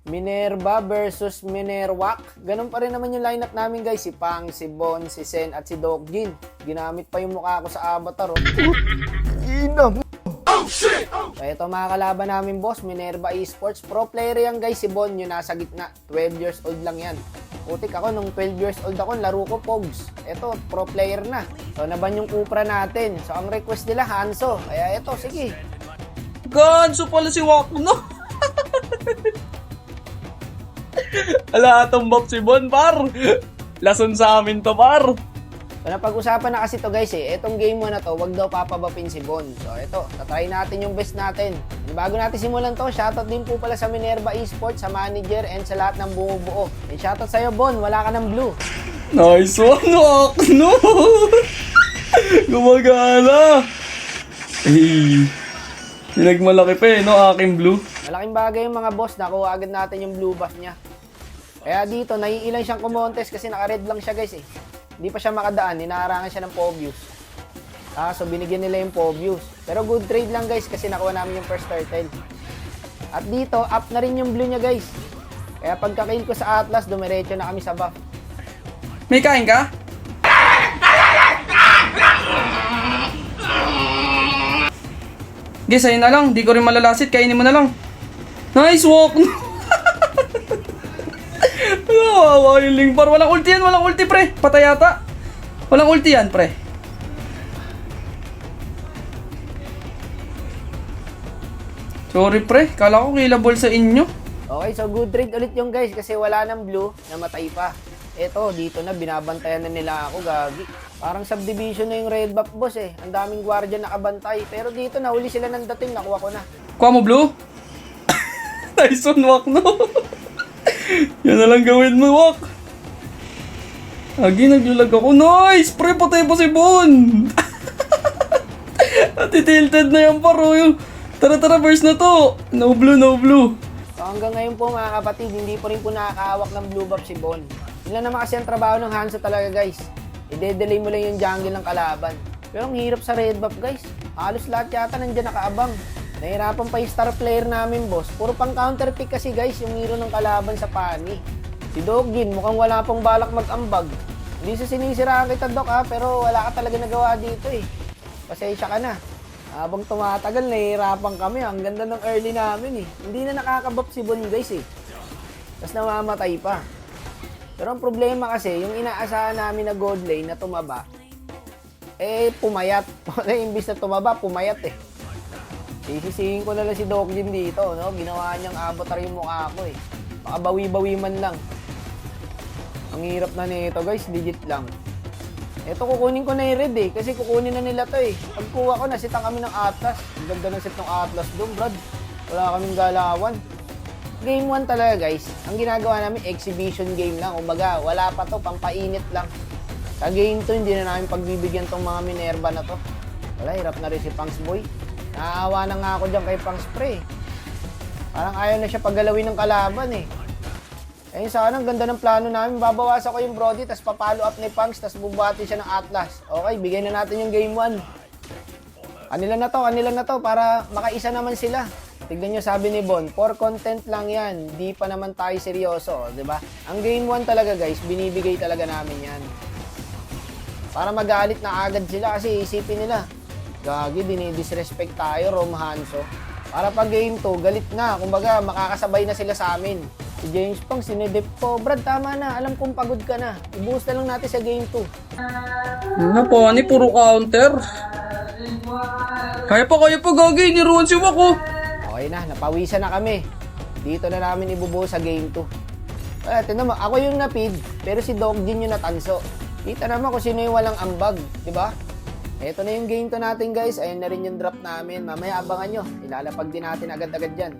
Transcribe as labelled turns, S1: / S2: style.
S1: Minerva versus Minerwak. Ganun pa rin naman yung lineup namin guys. Si Pang, si Bon, si Sen at si Dokjin. Ginamit pa yung mukha ko sa avatar. Oh. Inam. Oh shit! So ito mga kalaban namin boss, Minerva Esports. Pro player yan guys, si Bon yung nasa gitna. 12 years old lang yan. Putik ako, nung 12 years old ako, laro ko Pogs. Ito, pro player na. So naban yung Cupra natin. So ang request nila, Hanso. Kaya ito, sige.
S2: Ganso pala si Wakno. Ala, tumbok si Bon, par. Lason sa amin to, par.
S1: So napag-usapan na kasi to guys Etong game mo na to, wag daw papabapin si Bon. So ito, tatry natin yung best natin. And bago natin simulan to, shoutout din po pala sa Minerva Esports, sa manager, and sa lahat ng bumubuo. And shoutout sa'yo Bon, wala ka ng blue.
S2: Nice one, Wakno. Gumagana. Hey. Pinagmalaki pa no, aking blue.
S1: Malaking bagay yung mga boss, nakuha agad natin yung blue buff niya. Kaya dito, naiilan siyang kumontes kasi naka-red lang siya guys Hindi pa siya makadaan, hinaharangan siya ng Pobius. So binigyan nila yung Pobius. Pero good trade lang guys kasi nakuha namin yung first turtle. At dito, up na rin yung blue niya guys. Kaya pagka-kill ko sa Atlas, dumiretso na kami sa buff.
S2: May kain ka? Guys, ayun na lang. Di ko rin malalasit. Kainin mo na lang. Nice walk. Wawa yung lingbar. Walang ulti yan. Walang ulti, pre. Patay yata. Walang ulti yan, pre. Sorry, pre. Kala ko killable sa inyo.
S1: Okay, so good trade ulit yung guys kasi wala ng blue, namatay pa. Eto, dito na, binabantayan na nila ako, gagi. Parang subdivision na yung red buff boss Ang daming guardian nakabantay. Pero dito, nahuli sila ng dating, nakuha ko na.
S2: Kuha mo, blue? Nice one, Wak, no? Yan na lang gawin mo, Wak. Agi, naglulag ako. Nice! Pre, patay pa si Bon! Atitilted na yung paro yung... Tara, verse na to! No blue, no blue.
S1: So hanggang ngayon po mga kapatid, hindi po rin po nakakahawak ng blue buff si Bon. Yun lang naman kasi ang trabaho ng Hanzo talaga guys. I-delay mo lang yung jungle ng kalaban. Pero ang hirap sa red buff guys. Halos lahat yata nandiyan nakaabang. Nahirapan pa yung star player namin boss. Puro pang counter pick kasi guys yung hero ng kalaban sa pani. Si Dokjin mukhang wala pang balak mag-ambag. Hindi sa sinisiraan kita Dok pero wala ka talaga nagawa dito Pasensya ka na. Habang tumatagal nahihirapan kami. Ang ganda ng early namin Hindi na nakakabuff si Bon guys Tapos namamatay pa. Pero ang problema kasi, yung inaasahan namin na gold lane na tumaba, pumayat. Imbis na tumaba, pumayat Sisisihin ko na lang si Dokjin dito, no? Ginawa niyang avatar yung mukha ko Makabawi-bawi man lang. Ang hirap na nito guys, legit lang. Ito kukunin ko na yung red kasi kukunin na nila to Pagkuha ko, nasitan kami ng Atlas. Ang ganda ng set ng Atlas doon, brad. Wala kaming galawan. Game 1 talaga guys, ang ginagawa namin exhibition game lang. Kumbaga, wala pa to, pampainit lang. Sa game 2, hindi na namin pagbibigyan tong mga Minerva na to. Wala, hirap na rin si Pangs Boy. Naawa na nga ako dyan kay Pangs Pre. Parang ayaw na siya paggalawin ng kalaban Ayun sana, ang ganda ng plano namin. Babawasan ko yung Brody, tapos papalo up ni Pangs, tapos bubati siya ng Atlas. Okay, bigyan na natin yung game 1. Kanila na to, para makaisa naman sila. Tignan nyo, sabi ni Bon, for content lang yan, di pa naman tayo seryoso, di ba? Ang game 1 talaga guys, binibigay talaga namin yan. Para magalit na agad sila kasi isipin nila, gagi, dinidisrespect tayo, Rom Hanzo. Para pag game 2, galit na, kumbaga makakasabay na sila sa amin. Si James Pang, sinidip po, Brad, tama na, alam kong pagod ka na. Ibuhos na lang natin sa game 2.
S2: Ano po, puro counter. Kaya pa, gagi, niruan si Wak
S1: Okay na, napawisan na kami. Dito na namin ibubuo sa game 2. Tignan mo, ako yung napid, pero si Dokjin yung natanso. Kita naman kung sino yung walang ambag, di ba? Ito na yung game 2 natin guys, ayun na rin yung drop namin. Mamaya abangan nyo, ilalapag din natin agad-agad dyan.